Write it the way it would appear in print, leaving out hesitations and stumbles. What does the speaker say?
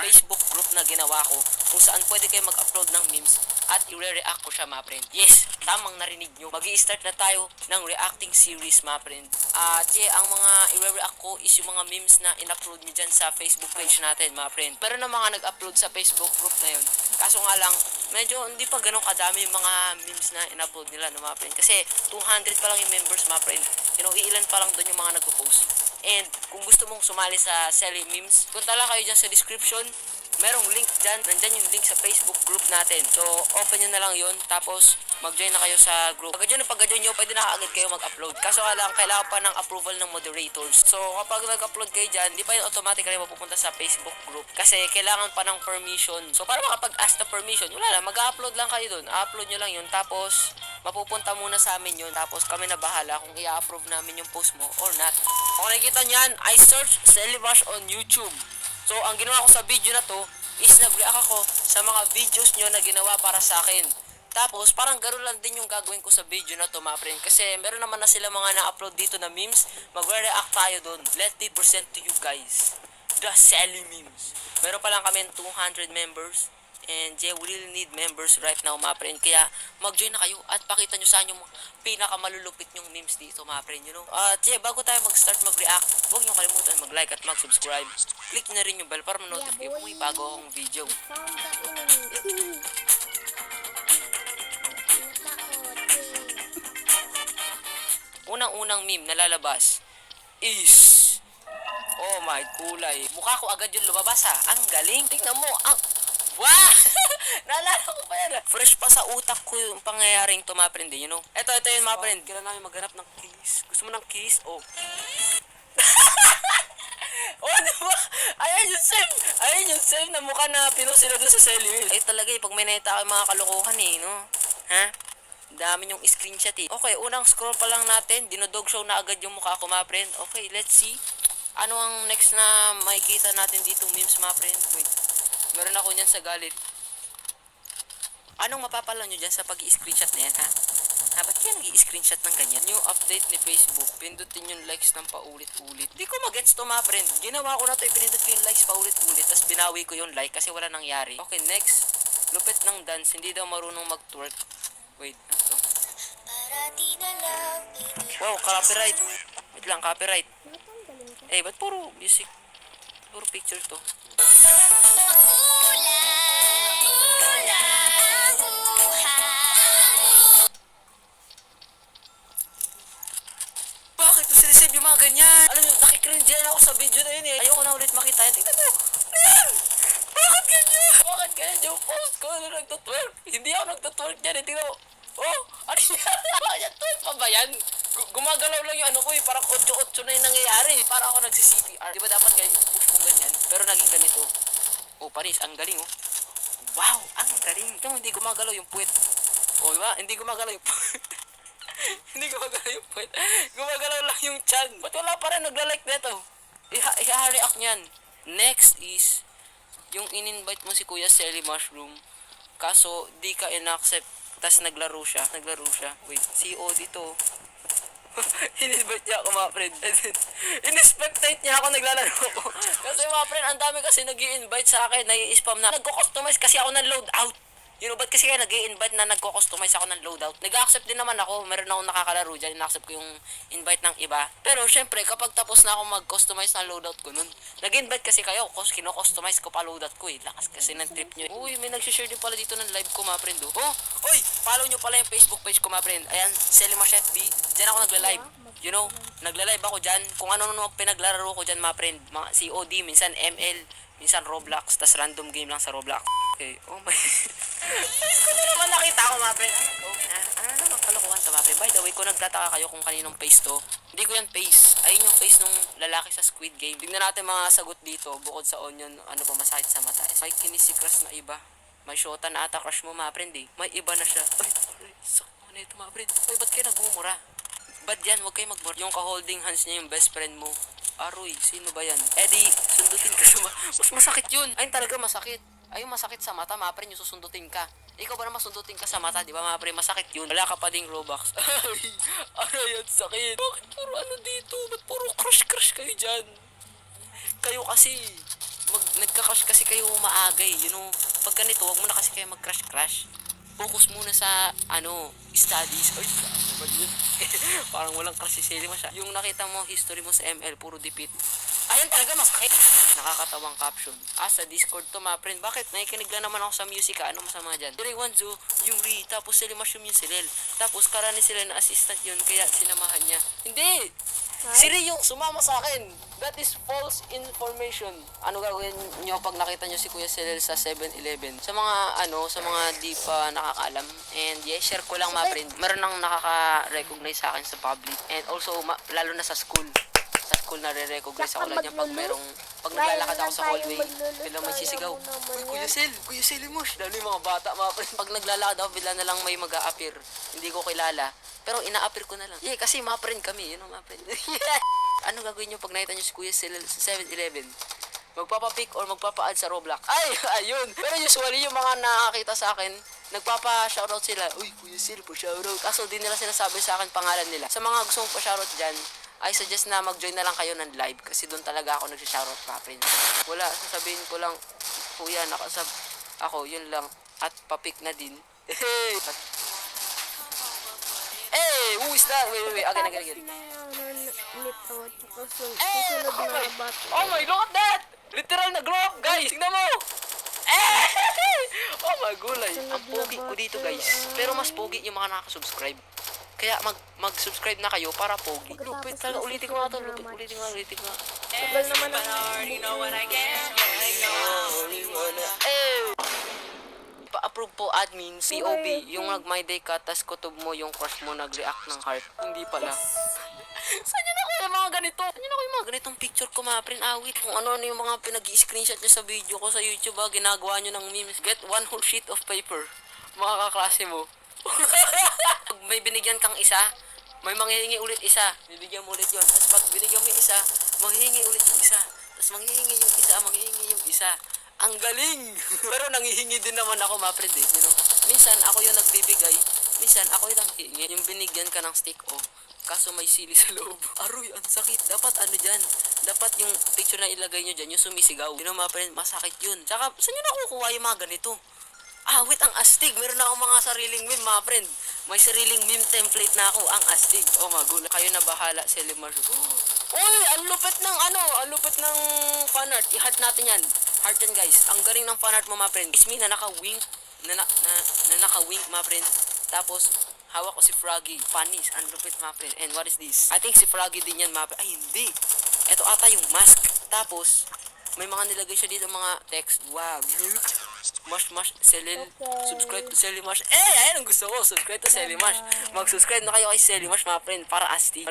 Facebook group na ginawa ko kung saan pwede kayo mag-upload ng memes at i-react ko siya, mga friend. Yes, tamang narinig nyo. Mag-i-start na tayo ng reacting series, mga friend. At ang mga i-react ko is yung mga memes na in-upload nyo dyan sa Facebook page natin, mga friend. Pero na mga nag-upload sa Facebook group na yun. Kaso nga lang, medyo hindi pa ganun kadami yung mga memes na in-upload nila, no, mga friend. Kasi 200 pa lang yung members, mga friend. Iilan pa lang doon yung mga nagpo-post. And kung gusto mong sumali sa Selly Memes, punta lang kayo dyan sa description. Merong link dyan. Nandyan yung link sa Facebook group natin. So, open nyo na lang yun. Tapos, mag-join na kayo sa group. Pag-join nyo, pwede na kaagad kayo mag-upload. Kaso nga lang, kailangan pa ng approval ng moderators. So, kapag nag-upload kayo dyan, di pa yun automatically mapupunta sa Facebook group. Kasi kailangan pa ng permission. So, para makapag-ask na permission, wala lang. Mag-upload lang kayo dun. Upload nyo lang yun. Tapos, mapupunta muna sa amin yun. Tapos, kami na bahala kung i-approve namin yung post mo or not. Kung nakikita nyan, I search Sellybash on YouTube. So, ang ginawa ko sa video na to is nag-react ako sa mga videos nyo na ginawa para sa akin. Tapos, parang gano'n lang din yung gagawin ko sa video na to, mga friend. Kasi meron naman na sila mga na-upload dito na memes. Magre-react tayo doon. Let me present to you guys the Selly Memes. Meron pa lang kami 200 members. And we really need members right now, mga friend. Kaya mag-join na kayo at pakita nyo saan yung pinakamalulupit yung memes dito, mga friend, you know. At bago tayo mag-start mag-react, huwag nyo kalimutan mag-like at mag-subscribe. Click na rin yung bell para ma-notify kung may bago akong video. Unang-unang meme na lalabas is, oh my kulay. Mukha ko agad yung lumabas, ha. Ang galing. Tingnan mo, wow! Naalala ko pa yan. Fresh pa sa utak ko yung pangyayaring to, mga friend, you know. Ito yun, mga friend. Kailan namin maghanap ng kiss. Gusto mo ng kiss? Oh. Oh, diba? Ayan yung same na mukha na pinost sila doon sa Selly. Ay talaga pag may nakita kayo mga kalokohan no? Ha? Dami yung screenshot Okay, unang scroll pa lang natin. Dinodog show na agad yung mukha ko, mga friend. Okay, let's see. Ano ang next na makikita natin dito memes, mga friend? Wait. Meron ako niyan sa galit. Anong mapapala nyo dyan sa pag-i-screenshot na yan, ha? Ba't kaya nag-i-screenshot ng ganyan? New update ni Facebook. Pindutin yung likes ng paulit-ulit. Di ko mag-gets to, mga friend. Ginawa ko na to. Pinindot ko yung likes paulit-ulit. Tapos binawi ko yung like kasi wala nangyari. Okay, next. Lupit ng dance. Hindi daw marunong mag-twerk. Wait, ano to? Wow, copyright. Wait lang, copyright. Ba't puro music? Puro picture to. Bakit mo sinisave yung mga ganyan? Alam nyo, nakikringe ako sa video na yun Ayoko na ulit makita yan. Tingnan mo. Ayan! Bakit ganyan? Bakit ganyan yung post ko na nagtutwerk? Hindi ako nagtutwerk dyan Tingnan mo. Oh! Ano yan? Twerk pa ba yan? Gumagalaw lang yung ano ko Parang 8-8 na yung nangyayari. Para ako nagsi-CPR. Diba dapat kayo push kong ganyan? Pero naging ganito. Oh, Paris, ang galing Wow, ang galing. Ito, hindi gumagalaw yung puwet. Oh, diba? Hindi gumagalaw yung puwet. Hindi gumagalaw yung puwet. Gumagalaw lang yung chan. Ba't wala pa rin nagla-like neto? I-react nyan. Next is, yung in-invite mo si Kuya Selly Mushroom. Kaso, di ka in-accept. Tas naglaro siya. Wait, COD to. In-invite niya ako, mga friend. In-spectate niya ako, naglalaro ko. Kasi mga friend, ang dami kasi nag-i-invite sa akin, nai-spam na. Nagko-customize kasi ako ng loadout. Ba't kasi kaya nag-i-invite na nagko-customize ako ng loadout? Nag-accept din naman ako. Meron akong nakakalaro dyan. In-accept ko yung invite ng iba. Pero syempre, kapag tapos na ako mag-customize ng loadout ko nun, nag-invite kasi kayo. Kino-customize ko pa loadout ko Lakas kasi ng trip nyo Uy, may nag-share din pala dito ng live ko, mga friend. Oh, uy, follow nyo pala yung Facebook page ko, mga friend. Ayan, Sellymash FB. Diyan ako nagla-live. Nagla-live ako dyan. Kung ano-ano pinaglalaro ko dyan, mga friend. Mga COD, minsan ML, minsan Roblox, tas random game lang sa Roblox. Okay, oh my. Guys, ko na naman nakita ko, mga friend. Ano naman kalokohan to, mga friend. By the way, kung nagtataka kayo kung kaninong face to, hindi ko yan face. Ayun yung face nung lalaki sa Squid Game. Tingnan natin mga sagot dito. Bukod sa onion, ano pa masakit sa mata. May kinisicrush na iba. May shota na ata crush mo, mga friend May iba na siya. Ay, sakto na ito, mga friend. Ay, ba't kayo nagmumura? Ba't yan? Huwag kayo magbura. Yung ka-holding hands niya yung best friend mo. Aroy, sino ba yan? Di, sundutin ka siya. Mas masakit yun. Ayun talaga masakit. Ayun masakit sa mata, mga pre, yung susundutin ka. Ikaw ba naman sundutin ka sa mata, di ba, mga pre? Masakit yun. Wala ka pa ding Robux. Aray, at sakit. Bakit puro ano dito? Ba't puro crush kayo dyan? Kayo kasi, nagka-crush kasi kayo maaga eh. You know, pag ganito, wag mo na kasi kayo mag-crush-crush. Focus muna sa, studies. Ay, ano ba yun? Parang walang crush si Selly Mash. Yung nakita mo, history mo sa ML, puro dipit. Ayun talaga, masakit. Nakakatawang caption. Sa Discord to, ma friend. Bakit? Nakikinig lang naman ako sa music, Ano masama dyan? Direk Wanzo, yung Ri, tapos Selly Mash yung Silel. Tapos karani sila na assistant yun, kaya sinamahan niya. Hindi! Si Ri yung sumama sa akin. That is false information. Ano gagawin nyo pag nakita nyo si Kuya Selel sa 7-Eleven? Sa mga, sa mga di pa nakakaalam. And yeah, share ko lang, ma friend. Meron nang nakaka-recognize sa akin sa public. And also, lalo na sa school. Sa school nare-recognize ako lang dyan pag naglalakad ako sa hallway, biglang may sisigaw. Uy, Kuya Selly Mosh. Lalo yung mga bata, mga friend. Pag naglalakad ako, bigla na lang may mag-a-appear. Hindi ko kilala. Pero ina-appear ko na lang. Yeah, kasi mga friend kami, mga friend. Ano gagawin nyo pag nakita nyo si Kuya Selel sa 7-Eleven? Magpapapick or magpapa-add sa Roblox? Ay, ayun. Pero usually yung mga nakakita sa akin, nagpapa-shoutout sila. Uy, Kuya Selel, pa-shoutout. Kaso di nila sinasabi sa akin pangalan nila. Sa mga gusto mong pa-shoutout dyan, I suggest na mag-join na lang kayo ng live kasi doon talaga ako nag-shoutout, pa friend. Wala, sasabihin ko lang, Kuya, nakasab ako, yun lang. At papick na din. Hey, who is that? Wait. Again. Oh my God, that! Literal na glow up, guys! Tingnan mo! Oh my gulay. Ang pogi ko dito, guys. Pero mas pogi yung mga nakaka-subscribe. Kaya mag-subscribe na kayo para pogi. Lupit talaga. Ulitin ko nga to. Ulitin ko nga. Tagal naman Pa-approve po admin, POV, yung nag-my day ka, tas kutob mo yung crush mo nag-react ng heart. Hindi pala. Saan nyo nakuha yung mga ganito? Saan nyo nakuha yung mga ganitong picture ko, mga friend? Awit. Kung ano yung mga pinag-i-screenshot nyo sa video ko sa YouTube, ginagawa nyo ng memes. Get one whole sheet of paper. Mga kaklase mo. Pag may binigyan kang isa, may manghihingi ulit isa. Bibigyan mo ulit yun. Tapos pag binigyan mo yung isa, manghihingi ulit yung isa. Tapos manghihingi yung isa. Ang galing! Pero nangihingi din naman ako, ma friend eh. You know? Minsan, ako yung nagbibigay. Minsan, ako yung nanghihingi. Yung binigyan ka ng stick, kaso may sili sa loob. Aroy, ang sakit. Dapat dyan. Dapat yung picture na ilagay nyo dyan, yung sumisigaw. You know, ma friend, masakit yun. Tsaka, saan nyo nakukuha yung mga ganito? Wait, ang astig. Meron na akong mga sariling meme, mga friend. May sariling meme template na ako, ang astig. Oh, magulo. Kayo na bahala, Selly Mash. Uy, ang lupit ng fanart. I-heart natin yan. Heart yan, guys. Ang galing ng fanart mo, mga friend. It's me na naka-wink. Na naka-wink, mga friend. Tapos, hawak ko si Froggy. Panis. Ang lupit, mga friend. And what is this? I think si Froggy din yan, mga friend. Ay, hindi. Ito ata yung mask. Tapos, may mga nilagay siya dito, mga text. Wow, milk. Mash, Selil. Subscribe to Selly Mash. Ayan ang gusto ko. Subscribe to Selly Mash. Mag-subscribe na kayo kay Selly Mash, mga friend. Para asti.